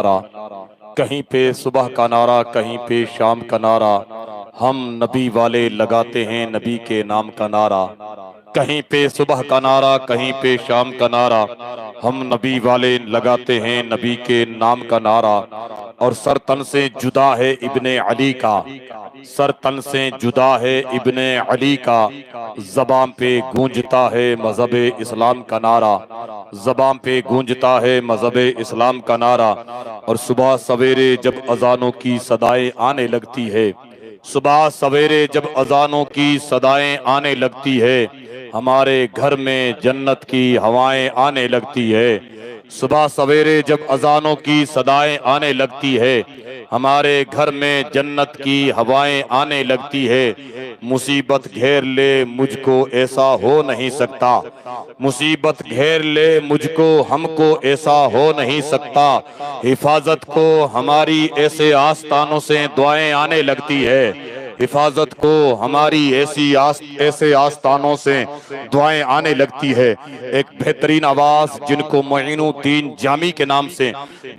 नारा, कहीं पे सुबह का नारा, कहीं पे शाम का नारा, हम नबी वाले लगाते हैं नबी के नाम का नारा। कहीं पे सुबह का नारा, कहीं पे शाम का नारा, हम नबी वाले लगाते हैं नबी के नाम का नारा। और सर तन से जुदा है इब्ने अली का, सर तन से जुदा है इब्ने अली का, ज़बान पे गूंजता है मजहब इस्लाम का नारा, ज़बान पे गूंजता है मजहब इस्लाम का नारा। और सुबह सवेरे जब अजानों की सदाएं आने लगती है, सुबह सवेरे जब अजानों की सदाएं आने लगती है, हमारे घर में जन्नत की हवाएं आने लगती है। सुबह सवेरे जब अजानों की सदाएं आने लगती है, हमारे घर में जन्नत की हवाएं आने लगती है। मुसीबत घेर ले मुझको ऐसा हो नहीं सकता, मुसीबत घेर ले मुझको हमको ऐसा हो नहीं सकता। हिफाजत को हमारी ऐसे आस्तानों से दुआएं आने लगती है, हिफाजत को हमारी ऐसे आस्तानों से दुआएं आने लगती है। एक बेहतरीन आवाज जिनको मोइनुद्दीन जामी के नाम से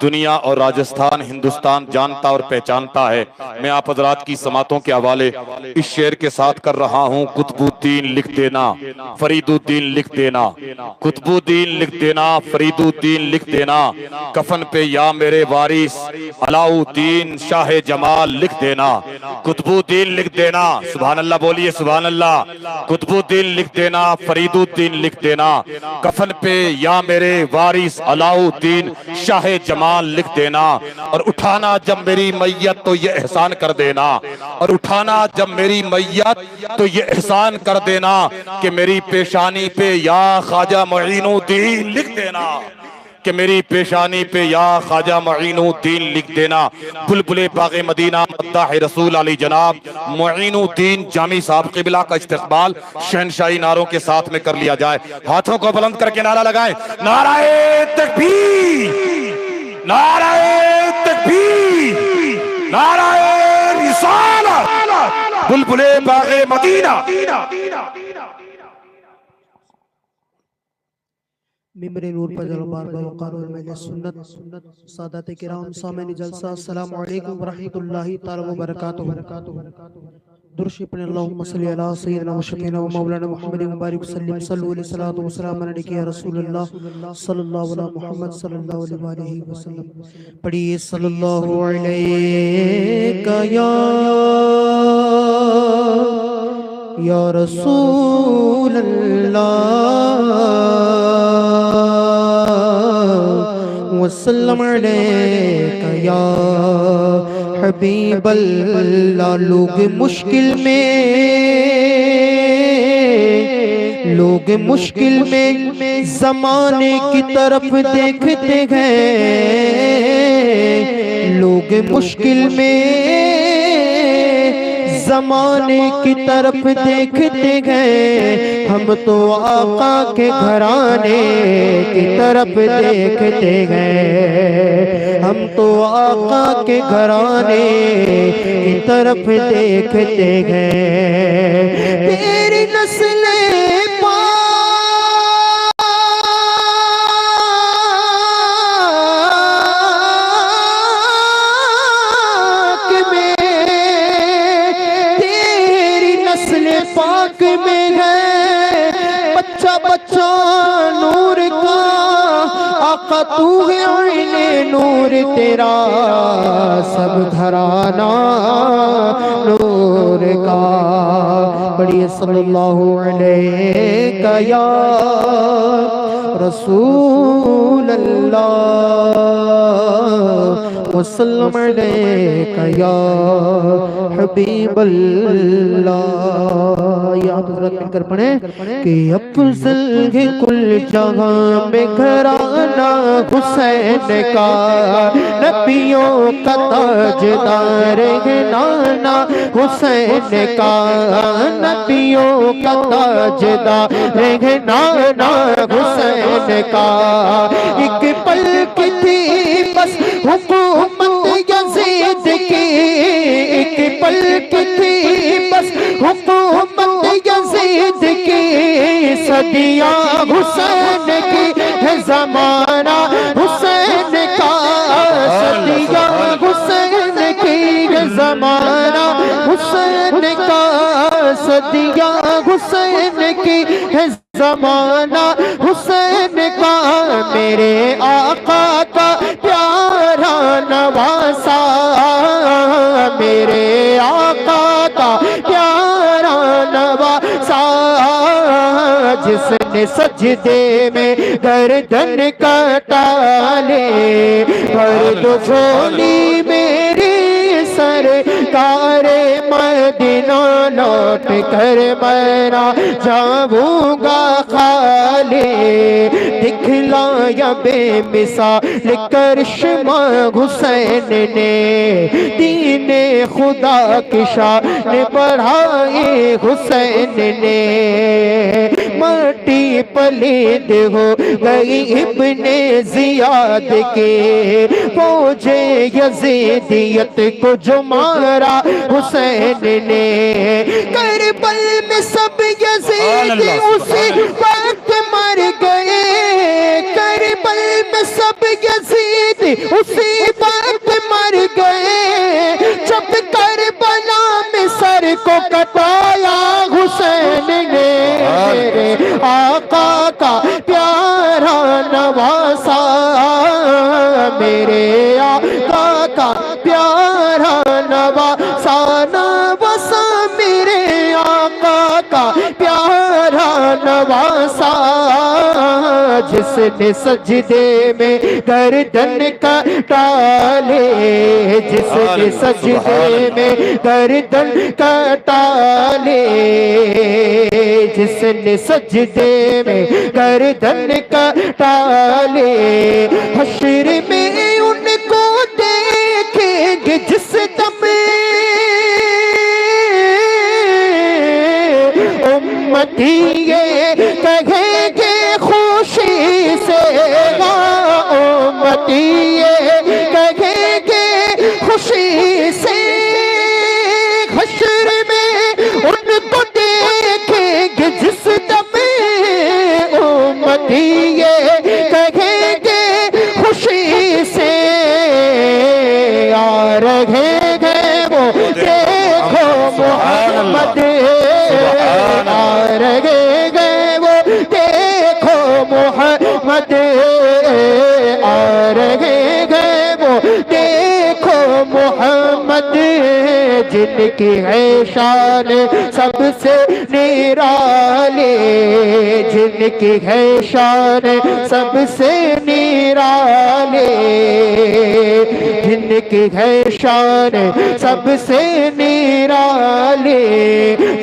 दुनिया और राजस्थान हिंदुस्तान जानता और पहचानता है, मैं आप हजरात की समातों के हवाले इस शेर के साथ कर रहा हूँ। कुतुबुद्दीन लिख देना, फरीदुद्दीन लिख देना, कुतुबुद्दीन लिख देना, फरीदुद्दीन लिख देना, कफन पे या मेरे वारिस अलाउद्दीन शाह जमाल लिख देना। कुतुबुद्दीन लिख देना, सुभान अल्लाह बोलिए सुभान अल्लाह। कुतुबुद्दीन लिख देना, फरीदुद्दीन लिख देना, कफन पे या मेरे वारिस अलाउद्दीन शाह जमाल लिख देना। और उठाना जब मेरी मैयत तो ये एहसान कर देना, और उठाना जब मेरी मैयत तो ये एहसान कर देना कि मेरी पेशानी पे या ख्वाजा मोइनुद्दीन लिख देना, कि मेरी पेशानी पे या ख्वाजा मोइनुद्दीन लिख देना। बुलबुले बागे मदीना मद्दाह रसूल अली जनाब मोइनुद्दीन जामी साहब क़िबला का इस्तक़बाल शहनशाही नारों के साथ में कर लिया जाए। हाथों को बुलंद करके नारा लगाएं, नाराए तकबीर, नाराए तकबीर, नाराए रिसालत। बुलबुले बागे मदीना। मिंबर नूर पर जलो बार बार वक़ार और महल सुन्नत सादात किराम सामईन जलसा अस्सलामु अलैकुम व रहमतुल्लाहि तआला व बरकातुहू। दुरूद पढ़ें अल्लाहुम्मा सल्लि अला सय्यिदिना व शफीना व मौलाना मुहम्मद व बारिक वसल्लिम सल्लु अलैहि सलातु व सलाम अलैका या रसूलल्लाह सल्लल्लाहु अला मुहम्मद सल्लल्लाहु अलैहि वसल्लम। पढ़िए सल्लल्लाहु अलैका या रसूलल्लाह वसल्लम अलैका या हबीबल्लाह। लोग मुश्किल में ज़माने की तरफ देखते हैं, लोग मुश्किल में ज़माने की तरफ देखते हैं, हम तो आका के घराने की तरफ देखते हैं, हम तो आका के घराने की तरफ देखते हैं। तेरी नस्लें पाक में है, बच्चा बच्चा नूर का, आका तू है आईने नूर तेरा, सब घराना नूर का। पढ़िए सल्लल्लाहु अलैका या रसूल अल्लाह वसल्लम अलैका या हबीब अल्लाह। या हज़रत मिलकर पढ़े कि अफ़ज़ल है कुल जहां में घराना हुसैन का, नबियों का ताजदार है नाना हुसैन का, नबियों का ताजदार है नाना हुसैन का। एक पल की थी बस हुकूमत यज़ीद की, एक पल की थी बस हुकूमत यज़ीद की, सदियाँ हुसैन की है ज़माना हुसैन का, दिया हुसैन की है जमाना हुसैन का, मेरे आका का प्यारा नवासा, मेरे आका का प्यारा नवासा, जिसने सजदे में गर्दन कटा ले, फर्द खोली मेरी सरकार मदीना, लौट कर मैं ना जाऊंगा खाली, दिखलाया बेमिसाल करिश्मा हुसैन ने, दीने खुदा की शान बढ़ाई हुसैन ने, मट्टी पलीद हो गई इब्ने जियाद के, फौजे यजीदियत को जो मारा हुसैन ने, करबल में सब यजीद उसी वक्त मर गए, करबल में सब यजीद उसी वक्त मर गए, जब करबला में सर को कटाया हुसैन ने, मेरे आका का प्यारा नवासा, मेरे आका का प्यारा नवासा, नवासा मेरे आका का प्यारा नवासा, जिसने सजदे में गर्दन कटा ले, जिसने सजदे में गर्दन कटा ले, जिसने सजदे में गर्दन कटा ले, हश्र में उनको देखेंगे जिस दम उम्मती ये कहेंगे खुशी से, उम्मती ये कहेंगे खुशी से, हश्र में उनको देखेंगे जिस दम उम्मती ये कहेंगे खुशी से, आ रहे हैं वो देखो मोहम्मद, आ रहे हैं वो देखो मोहम्मद, आ रहे हैं वो देखो मोहम्मद, जिनकी है शान सबसे निराली, जिनकी है शान सबसे निराली, जिनकी है शान सबसे निराली,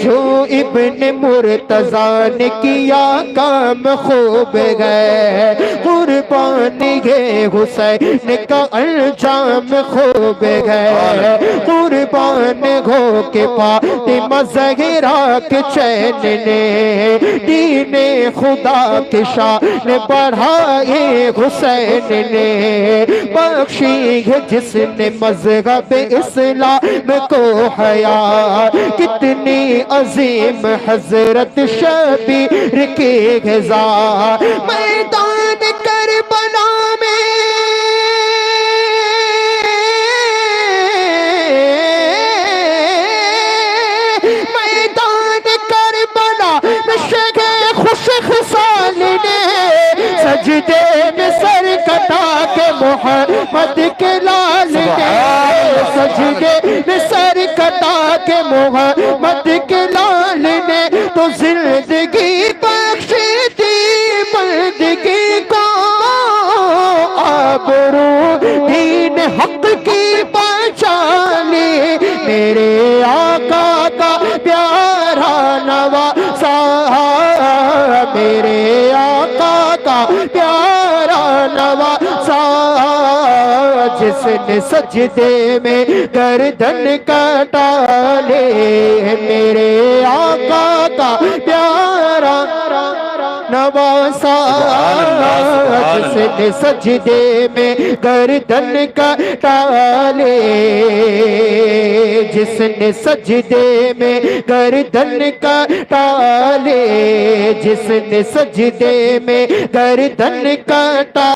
जो इब्न मुर्तज़ा ने किया काम खूब गए, कुर्बानी ये हुसैन का अंजाम खूब गए, कुर्बान हो के फातिमा ज़हरा के चैन ने, दीने खुदा की शान बढ़ाए हुसैन ने, बख्शी है जिसने मज़हब इस्लाम को हया, कितनी अजीम हजरत शबीर की ग़ज़ा, मैदान करबला में सजदे में सर कटा के मोहम्मद के लाल ने, सजदे में सर कटा के मोहम्मद के लाल ने, तो जिंदगी बख्शी दी बंदगी को, आबरू दीन हक की पहचानी, मेरे आका का प्यारा नवासा, मेरे आका का प्यारा नवासा, जिसने सजदे में गर्दन कटा ले, मेरे आका का प्यारा नवासा, जिसने सजदे में गर्दन कटा ले, जिसने सजदे में गर्दन कटा ले, जिसने सजदे में गर्दन कटा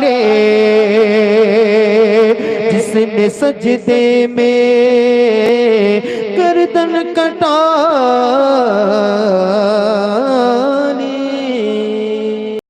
ले, जिसने सजदे में गर्दन कटा